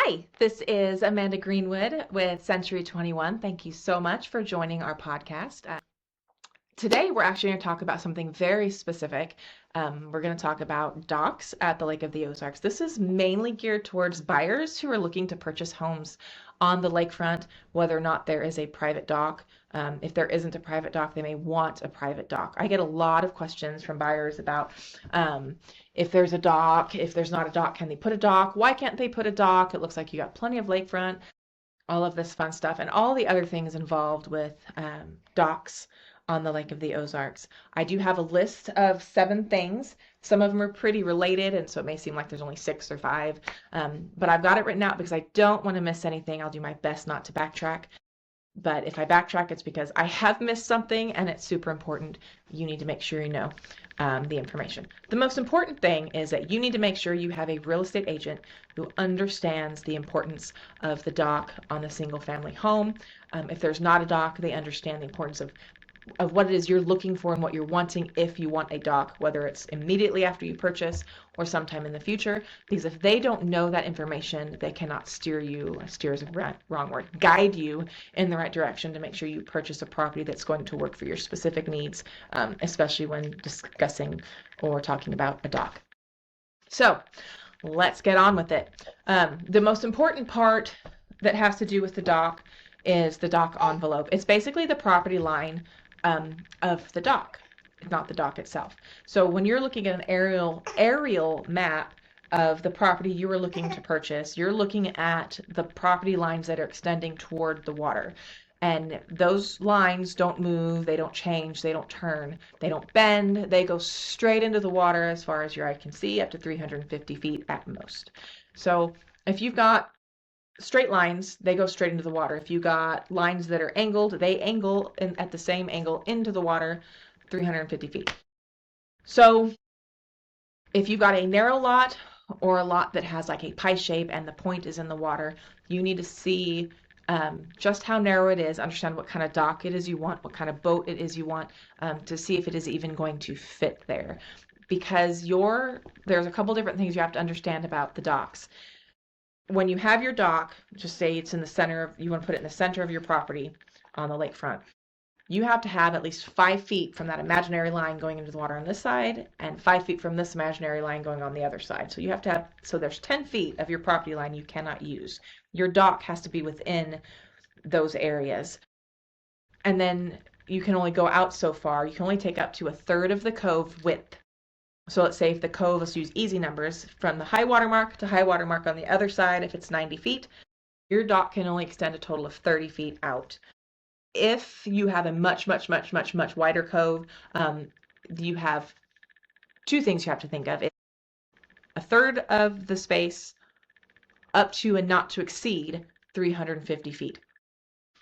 Hi, this is Amanda Greenwood with Century 21. Thank you so much for joining our podcast. Today, we're actually going to talk about something very specific. We're going to talk about docks at the Lake of the Ozarks. This is mainly geared towards buyers who are looking to purchase homes on the lakefront, whether or not there is a private dock. If there isn't a private dock, they may want a private dock. I get a lot of questions from buyers about if there's a dock, if there's not a dock, can they put a dock? Why can't they put a dock? It looks like you got plenty of lakefront, all of this fun stuff, and all the other things involved with docks on the Lake of the Ozarks. I do have a list of 7 things. Some of them are pretty related, and so it may seem like there's only 6 or 5, but I've got it written out because I don't want to miss anything. I'll do my best not to backtrack, but if I backtrack, it's because I have missed something and it's super important. You need to make sure you know the information. The most important thing is that you need to make sure you have a real estate agent who understands the importance of the dock on a single family home. If there's not a dock, they understand the importance of what it is you're looking for and what you're wanting if you want a dock, whether it's immediately after you purchase or sometime in the future, because if they don't know that information, they cannot steer is a wrong word, guide you in the right direction to make sure you purchase a property that's going to work for your specific needs, especially when discussing or talking about a dock. So let's get on with it. The most important part that has to do with the dock is the dock envelope. It's basically the property line of the dock, not the dock itself. So when you're looking at an aerial map of the property you are looking to purchase, you're looking at the property lines that are extending toward the water. And those lines don't move, they don't change, they don't turn, they don't bend, they go straight into the water as far as your eye can see, up to 350 feet at most. So if you've got straight lines, they go straight into the water. If you got lines that are angled, they angle at the same angle into the water, 350 feet. So if you've got a narrow lot or a lot that has like a pie shape and the point is in the water, you need to see just how narrow it is, understand what kind of dock it is you want, what kind of boat it is you want, to see if it is even going to fit there. Because there's a couple different things you have to understand about the docks. When you have your dock, just say it's in the center you want to put it in the center of your property on the lakefront, you have to have at least 5 feet from that imaginary line going into the water on this side and 5 feet from this imaginary line going on the other side. So you have to have, so there's 10 feet of your property line you cannot use. Your dock has to be within those areas. And then you can only go out so far. You can only take up to 1/3 of the cove width. So let's say if the cove, let's use easy numbers, from the high water mark to high water mark on the other side, if it's 90 feet, your dock can only extend a total of 30 feet out. If you have a much wider cove, you have 2 things you have to think of. It's 1/3 of the space up to and not to exceed 350 feet.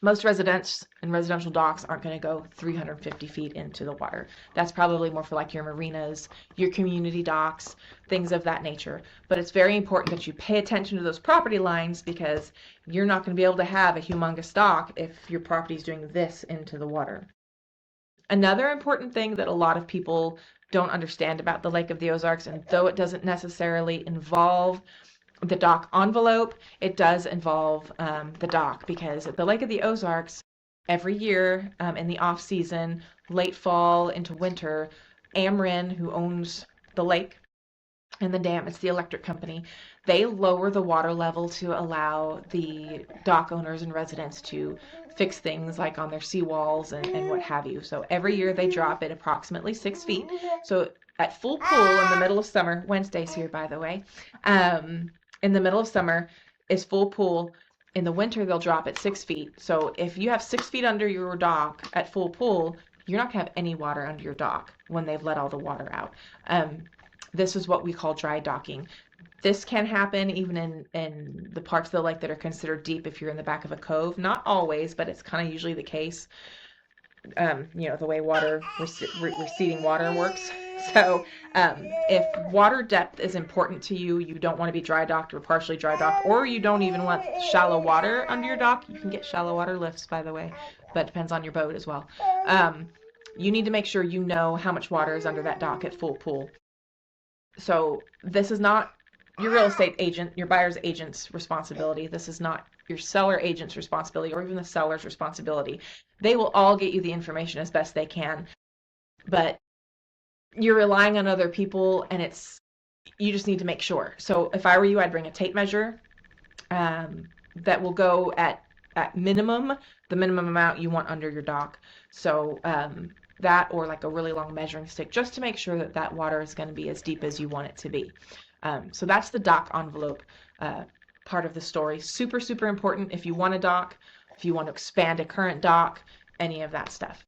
Most residents and residential docks aren't going to go 350 feet into the water. That's probably more for like your marinas, your community docks, things of that nature. But it's very important that you pay attention to those property lines, because you're not going to be able to have a humongous dock if your property is doing this into the water. Another important thing that a lot of people don't understand about the Lake of the Ozarks, and though it doesn't necessarily involve the dock envelope, it does involve the dock, because at the Lake of the Ozarks, every year in the off season, late fall into winter, Ameren, who owns the lake and the dam, it's the electric company, they lower the water level to allow the dock owners and residents to fix things like on their seawalls and what have you. So every year they drop it approximately 6 feet. So at full pool in the middle of summer, Wednesday's here by the way, in the middle of summer is full pool. In the winter, they'll drop it 6 feet. So if you have 6 feet under your dock at full pool, you're not gonna have any water under your dock when they've let all the water out. This is what we call dry docking. This can happen even in the parts of the lake that are considered deep if you're in the back of a cove. Not always, but it's kind of usually the case. The way receding water works. So if water depth is important to you, you don't want to be dry docked or partially dry docked, or you don't even want shallow water under your dock. You can get shallow water lifts, by the way, but it depends on your boat as well. You need to make sure you know how much water is under that dock at full pool. So this is not your real estate agent, your buyer's agent's responsibility. This is not your seller agent's responsibility or even the seller's responsibility. They will all get you the information as best they can, but you're relying on other people, and you just need to make sure. So if I were you, I'd bring a tape measure that will go at minimum, the minimum amount you want under your dock. So that, or like a really long measuring stick, just to make sure that that water is going to be as deep as you want it to be. So that's the dock envelope part of the story. Super, super important if you want a dock, if you want to expand a current dock, any of that stuff.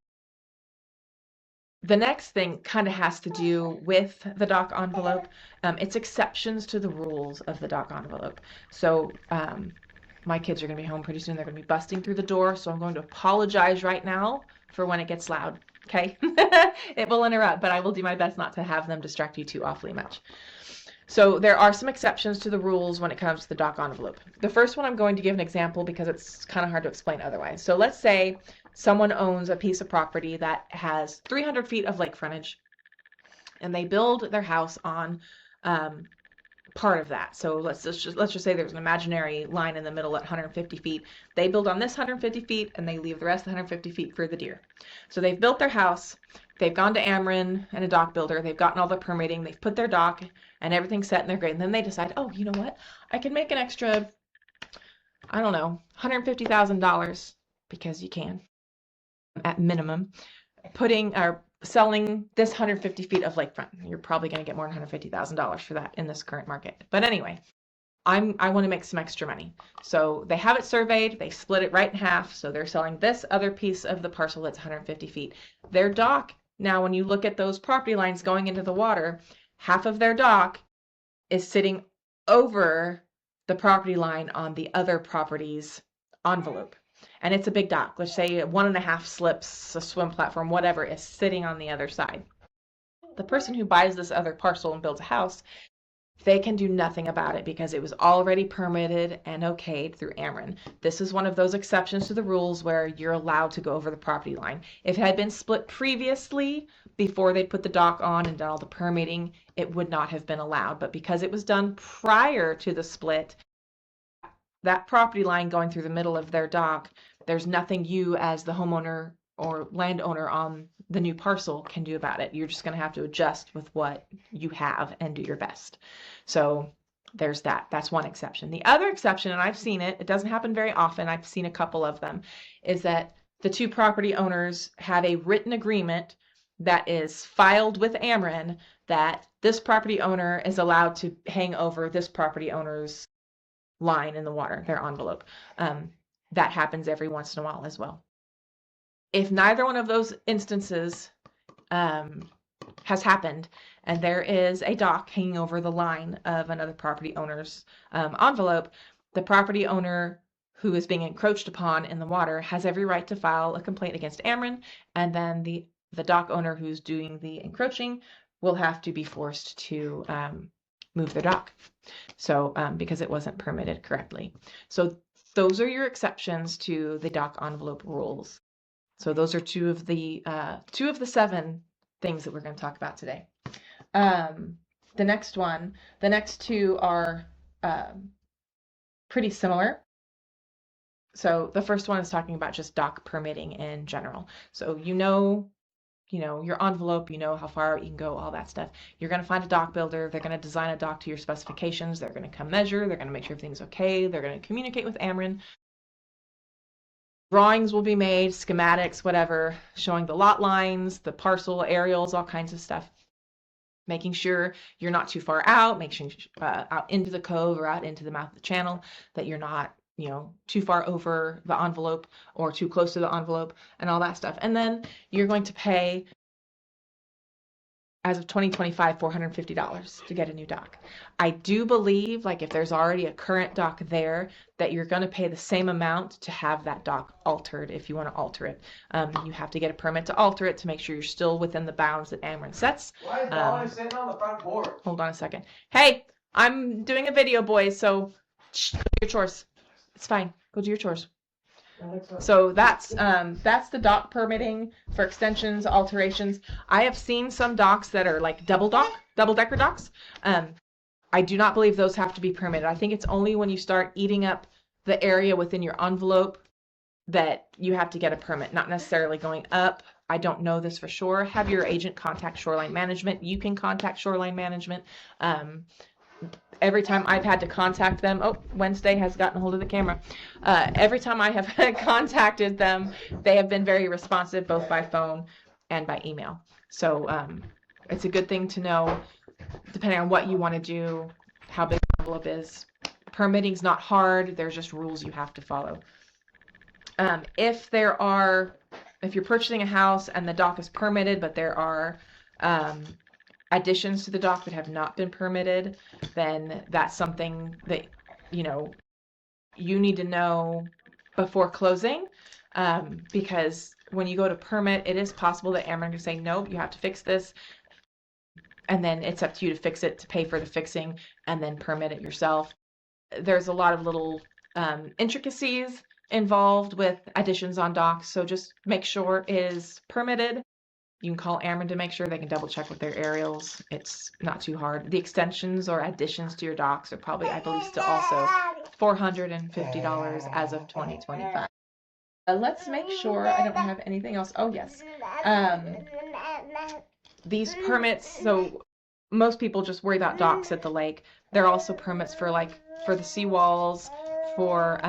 The next thing kind of has to do with the dock envelope. It's exceptions to the rules of the dock envelope. So my kids are going to be home pretty soon. They're going to be busting through the door, so I'm going to apologize right now for when it gets loud, okay? It will interrupt, but I will do my best not to have them distract you too awfully much. So there are some exceptions to the rules when it comes to the dock envelope. The first one, I'm going to give an example because it's kind of hard to explain otherwise. So let's say someone owns a piece of property that has 300 feet of lake frontage, and they build their house on part of that. So let's just say there's an imaginary line in the middle at 150 feet. They build on this 150 feet, and they leave the rest of the 150 feet for the deer. So they've built their house. They've gone to Ameren and a dock builder. They've gotten all the permitting. They've put their dock and everything's set and they're great. And then they decide, oh, you know what? I can make an extra, I don't know, $150,000, because you can, at minimum, selling this 150 feet of lakefront. You're probably going to get more than $150,000 for that in this current market. But anyway, I want to make some extra money. So they have it surveyed. They split it right in half. So they're selling this other piece of the parcel that's 150 feet. Their dock, now when you look at those property lines going into the water, half of their dock is sitting over the property line on the other property's envelope. And it's a big dock. Let's say 1.5 slips, a swim platform, whatever, is sitting on the other side. The person who buys this other parcel and builds a house, they can do nothing about it because it was already permitted and okayed through Ameren. This is one of those exceptions to the rules where you're allowed to go over the property line. If it had been split previously, before they put the dock on and done all the permitting, it would not have been allowed. But because it was done prior to the split, that property line going through the middle of their dock, there's nothing you as the homeowner or landowner on the new parcel can do about it. You're just going to have to adjust with what you have and do your best. So there's that. That's one exception. The other exception, and I've seen it, it doesn't happen very often, I've seen a couple of them, is that the two property owners have a written agreement that is filed with Ameren that this property owner is allowed to hang over this property owner's line in the water, their envelope. That happens every once in a while as well. If neither one of those instances has happened, and there is a dock hanging over the line of another property owner's envelope, the property owner who is being encroached upon in the water has every right to file a complaint against Ameren, and then the dock owner who's doing the encroaching will have to be forced to move their dock. So because it wasn't permitted correctly. So those are your exceptions to the dock envelope rules. So those are two of the 7 things that we're going to talk about today. The next two are pretty similar. So the first one is talking about just dock permitting in general. So you know your envelope, you know how far out you can go, all that stuff. You're going to find a dock builder. They're going to design a dock to your specifications. They're going to come measure. They're going to make sure everything's okay. They're going to communicate with Ameren. Drawings will be made, schematics, whatever, showing the lot lines, the parcel, aerials, all kinds of stuff. Making sure you're not too far out, making sure out into the cove or out into the mouth of the channel, that you're not too far over the envelope or too close to the envelope and all that stuff. And then you're going to pay, as of 2025, $450 to get a new dock. I do believe, like, if there's already a current dock there, that you're going to pay the same amount to have that dock altered if you want to alter it. You have to get a permit to alter it to make sure you're still within the bounds that Ameren sets. Why is Dolly sitting on the front porch? Hold on a second. Hey, I'm doing a video, boys, so shh, go do your chores. It's fine. Go do your chores. So that's the dock permitting for extensions, alterations. I have seen some docks that are like double decker docks. I do not believe those have to be permitted. I think it's only when you start eating up the area within your envelope that you have to get a permit, not necessarily going up. I don't know this for sure. Have your agent contact shoreline management. You can contact shoreline management. Every time I've had to contact them, oh, Wednesday has gotten a hold of the camera. Every time I have contacted them, they have been very responsive, both by phone and by email. So it's a good thing to know, depending on what you want to do, how big the envelope is. Permitting's not hard. There's just rules you have to follow. If you're purchasing a house and the dock is permitted, but there are additions to the dock that have not been permitted, then that's something that you need to know before closing, because when you go to permit, it is possible that Ameren can say, nope, you have to fix this, and then it's up to you to fix it, to pay for the fixing, and then permit it yourself. There's a lot of little intricacies involved with additions on docks, so just make sure it is permitted. You can call Ameren to make sure. They can double check with their aerials. It's not too hard. The extensions or additions to your docks are probably, I believe, still also $450 as of 2025. Let's make sure I don't have anything else. Oh, yes. These permits, so most people just worry about docks at the lake. There are also permits for the seawalls, for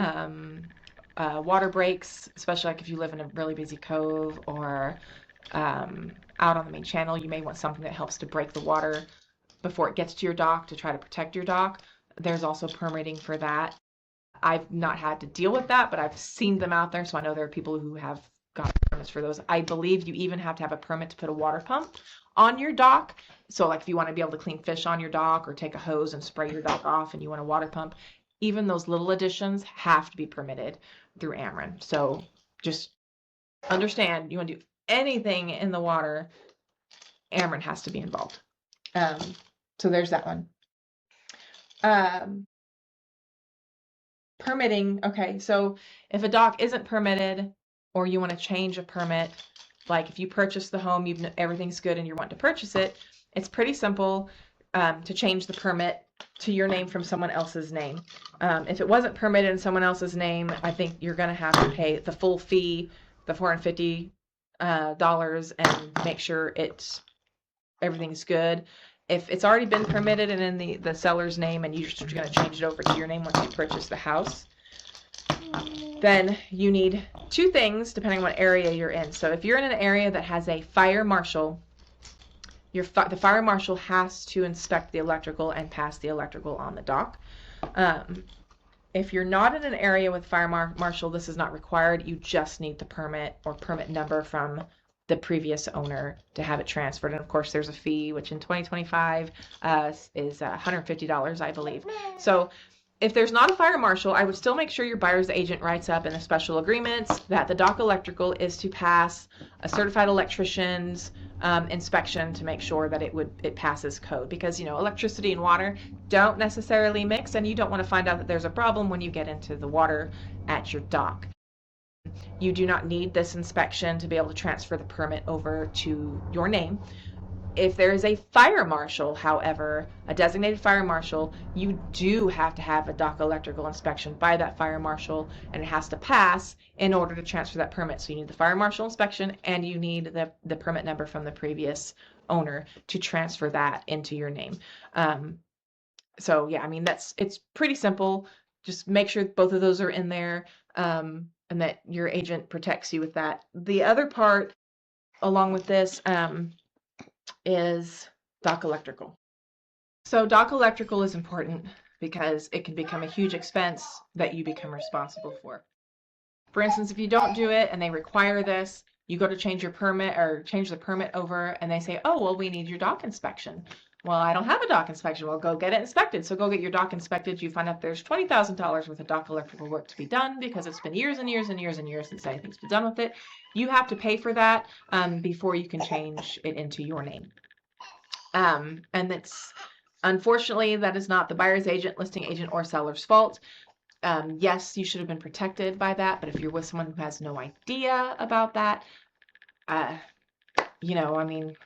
water breaks, especially if you live in a really busy cove or out on the main channel. You may want something that helps to break the water before it gets to your dock to try to protect your dock. There's also permitting for that. I've not had to deal with that, but I've seen them out there, so I know there are people who have got permits for those. I believe you even have to have a permit to put a water pump on your dock. So if you want to be able to clean fish on your dock or take a hose and spray your dock off and you want a water pump, even those little additions have to be permitted through Ameren. So just understand, you want to do anything in the water, Ameren has to be involved. So there's that one. Permitting. Okay, so if a dock isn't permitted or you want to change a permit, like if you purchase the home, everything's good and you want to purchase it, it's pretty simple to change the permit to your name from someone else's name. If it wasn't permitted in someone else's name, I think you're going to have to pay the full fee, the $450, and make sure everything's good. If it's already been permitted and in the seller's name and you're just going to change it over to your name once you purchase the house, then you need two things depending on what area you're in. So if you're in an area that has a fire marshal, the fire marshal has to inspect the electrical and pass the electrical on the dock. If you're not in an area with fire marshal, this is not required. You just need the permit or permit number from the previous owner to have it transferred. And of course there's a fee, which in 2025 is $150, I believe. So if there's not a fire marshal, I would still make sure your buyer's agent writes up in the special agreements that the dock electrical is to pass a certified electrician's inspection to make sure that it passes code, because electricity and water don't necessarily mix, and you don't want to find out that there's a problem when you get into the water at your dock. You do not need this inspection to be able to transfer the permit over to your name. If there is a fire marshal, however, a designated fire marshal, you do have to have a dock electrical inspection by that fire marshal, and it has to pass in order to transfer that permit. So you need the fire marshal inspection and you need the permit number from the previous owner to transfer that into your name. So yeah, I mean, it's pretty simple. Just make sure both of those are in there, and that your agent protects you with that. The other part along with this is dock electrical. So dock electrical is important because it can become a huge expense that you become responsible for. For instance, if you don't do it and they require this, you go to change your permit or change the permit over and they say, oh, well, we need your dock inspection. Well, I don't have a dock inspection. Well, go get it inspected. So go get your dock inspected. You find out there's $20,000 worth of dock electrical work to be done because it's been years and years and years and years since anything's been done with it. You have to pay for that before you can change it into your name. And it's unfortunately, that is not the buyer's agent, listing agent, or seller's fault. Yes, you should have been protected by that, but if you're with someone who has no idea about that, I mean,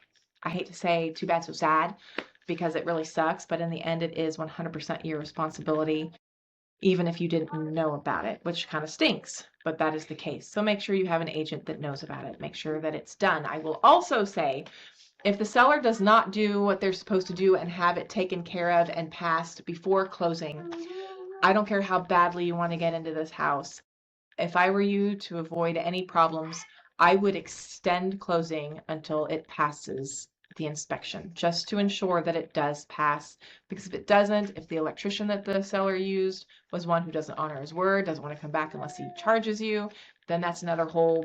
I hate to say too bad, so sad, because it really sucks, but in the end, it is 100% your responsibility, even if you didn't know about it, which kind of stinks, but that is the case. So make sure you have an agent that knows about it. Make sure that it's done. I will also say, if the seller does not do what they're supposed to do and have it taken care of and passed before closing, I don't care how badly you want to get into this house. If I were you, to avoid any problems, I would extend closing until it passes the inspection, just to ensure that it does pass. Because if it doesn't, if the electrician that the seller used was one who doesn't honor his word, doesn't want to come back unless he charges you, then that's another whole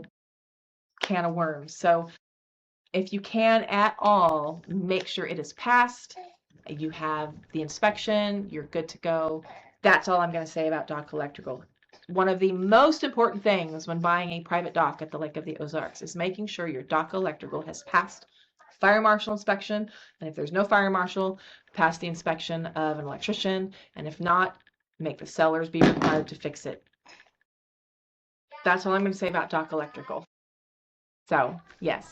can of worms. So if you can at all, make sure it is passed, you have the inspection, you're good to go. That's all I'm going to say about dock electrical. One of the most important things when buying a private dock at the Lake of the Ozarks is making sure your dock electrical has passed fire marshal inspection, and if there's no fire marshal, pass the inspection of an electrician, and if not, make the sellers be required to fix it. That's all I'm going to say about dock electrical. So, yes.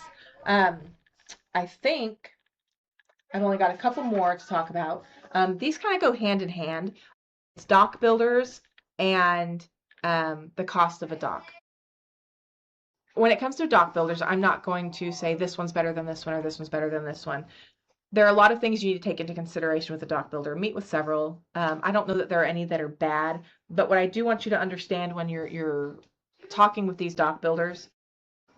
I think I've only got a couple more to talk about. These kind of go hand in hand. It's dock builders and the cost of a dock. When it comes to dock builders, I'm not going to say this one's better than this one or this one's better than this one. There are a lot of things you need to take into consideration with a dock builder. Meet with several. I don't know that there are any that are bad, but what I do want you to understand when you're talking with these dock builders,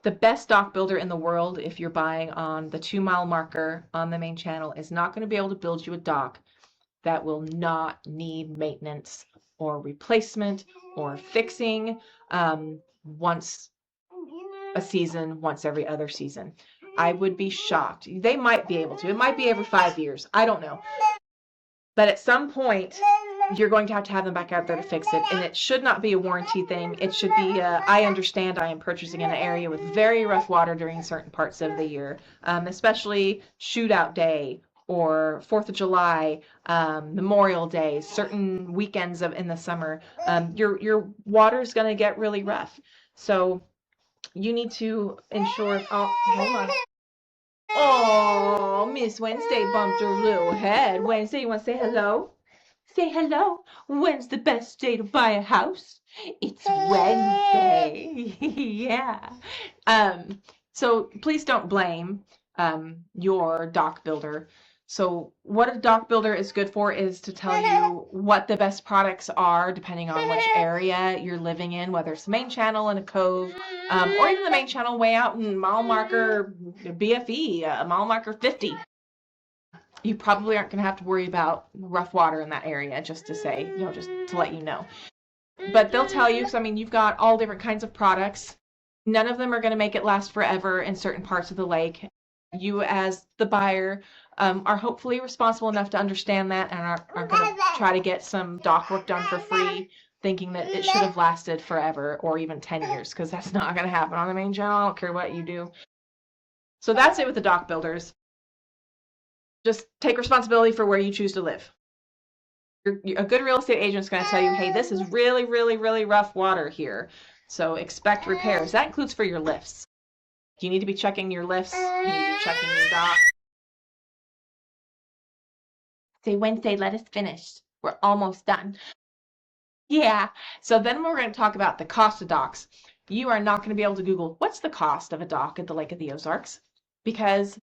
the best dock builder in the world, if you're buying on the 2-mile marker on the main channel, is not going to be able to build you a dock that will not need maintenance or replacement or fixing once a season, once every other season. I would be shocked. They might be able to. It might be every 5 years. I don't know. But at some point, you're going to have them back out there to fix it. And it should not be a warranty thing. It should be, I understand I am purchasing in an area with very rough water during certain parts of the year, especially shootout day or 4th of July, Memorial Day, certain weekends in the summer. Your water is going to get really rough. So you need to ensure, oh, hold on. Oh, Miss Wednesday bumped her little head. Wednesday, you want to say hello? Say hello. When's the best day to buy a house? It's Wednesday. Yeah. So please don't blame your dock builder. So what a dock builder is good for is to tell you what the best products are depending on which area you're living in, whether it's the main channel in a cove, or even the main channel way out in mile marker BFE, mile marker 50. You probably aren't going to have to worry about rough water in that area, just to say, just to let you know. But they'll tell you, because I mean, you've got all different kinds of products. None of them are going to make it last forever in certain parts of the lake. You, as the buyer, are hopefully responsible enough to understand that and aren't going to try to get some dock work done for free, thinking that it should have lasted forever or even 10 years, because that's not going to happen on the main channel. I don't care what you do. So that's it with the dock builders. Just take responsibility for where you choose to live. A good real estate agent is going to tell you, hey, this is really, really, really rough water here. So expect repairs. That includes for your lifts. You need to be checking your lifts. You need to be checking your dock. Say, Wednesday, let us finish. We're almost done. Yeah. So then we're going to talk about the cost of docks. You are not going to be able to Google, what's the cost of a dock at the Lake of the Ozarks? Because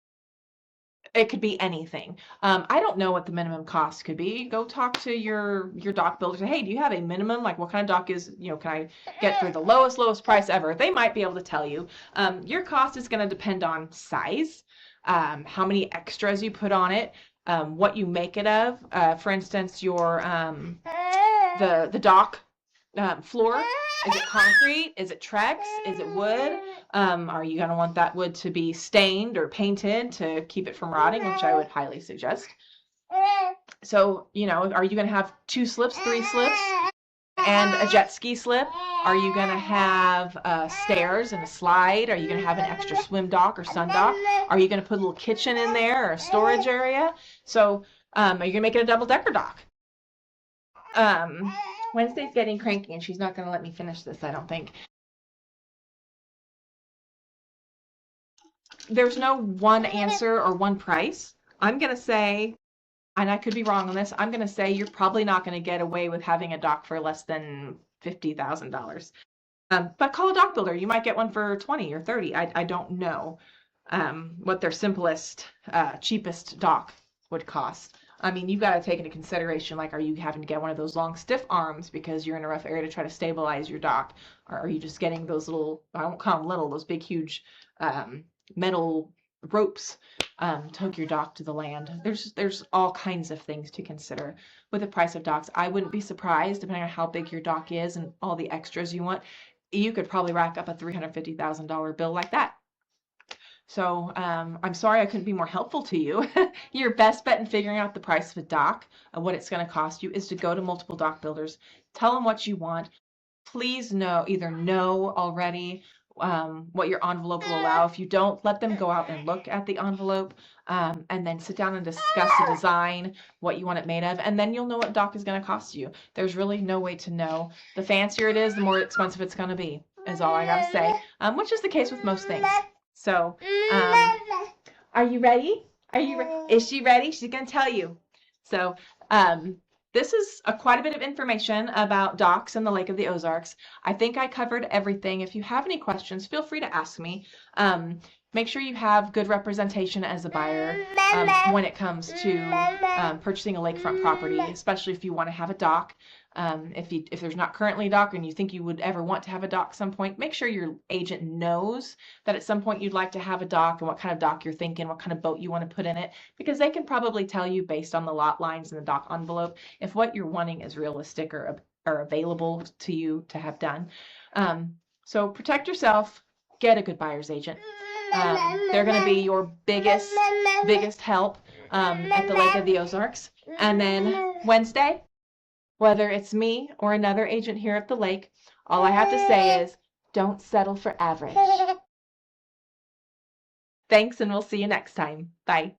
it could be anything. I don't know what the minimum cost could be. Go talk to your dock builder. Say, hey, do you have a minimum? Like, what kind of dock is, can I get for the lowest price ever? They might be able to tell you. Your cost is going to depend on size, how many extras you put on it, what you make it of. For instance, your the dock floor. Is it concrete? Is it Trex? Is it wood? Are you going to want that wood to be stained or painted to keep it from rotting, which I would highly suggest. So, are you going to have 2 slips, 3 slips, and a jet ski slip? Are you going to have stairs and a slide? Are you going to have an extra swim dock or sun dock? Are you going to put a little kitchen in there or a storage area? So, are you going to make it a double-decker dock? Wednesday's getting cranky and she's not going to let me finish this, I don't think. There's no one answer or one price. I'm going to say and I could be wrong on this, I'm going to say you're probably not going to get away with having a dock for less than $50,000. But call a dock builder. You might get one for 20 or 30. I don't know what their simplest, cheapest dock would cost. I mean, you've got to take into consideration, like, are you having to get one of those long stiff arms because you're in a rough area to try to stabilize your dock? Or are you just getting those little, I won't call them little, those big, huge metal ropes to hook your dock to the land? There's all kinds of things to consider with the price of docks. I wouldn't be surprised, depending on how big your dock is and all the extras you want, you could probably rack up a $350,000 bill like that. So I'm sorry I couldn't be more helpful to you. Your best bet in figuring out the price of a dock, what it's going to cost you, is to go to multiple dock builders. Tell them what you want. Please either know already what your envelope will allow. If you don't, let them go out and look at the envelope and then sit down and discuss the design, what you want it made of, and then you'll know what dock is going to cost you. There's really no way to know. The fancier it is, the more expensive it's going to be, is all I got to say, which is the case with most things. So, are you ready? Is she ready? She's going to tell you. So, this is quite a bit of information about docks in the Lake of the Ozarks. I think I covered everything. If you have any questions, feel free to ask me. Make sure you have good representation as a buyer when it comes to purchasing a lakefront property, especially if you want to have a dock. If there's not currently a dock and you think you would ever want to have a dock at some point, make sure your agent knows that at some point you'd like to have a dock and what kind of dock you're thinking, what kind of boat you want to put in it, because they can probably tell you based on the lot lines and the dock envelope if what you're wanting is realistic or available to you to have done. So protect yourself, get a good buyer's agent. They're going to be your biggest help at the Lake of the Ozarks. And then Wednesday, whether it's me or another agent here at the lake, all I have to say is don't settle for average. Thanks, and we'll see you next time. Bye.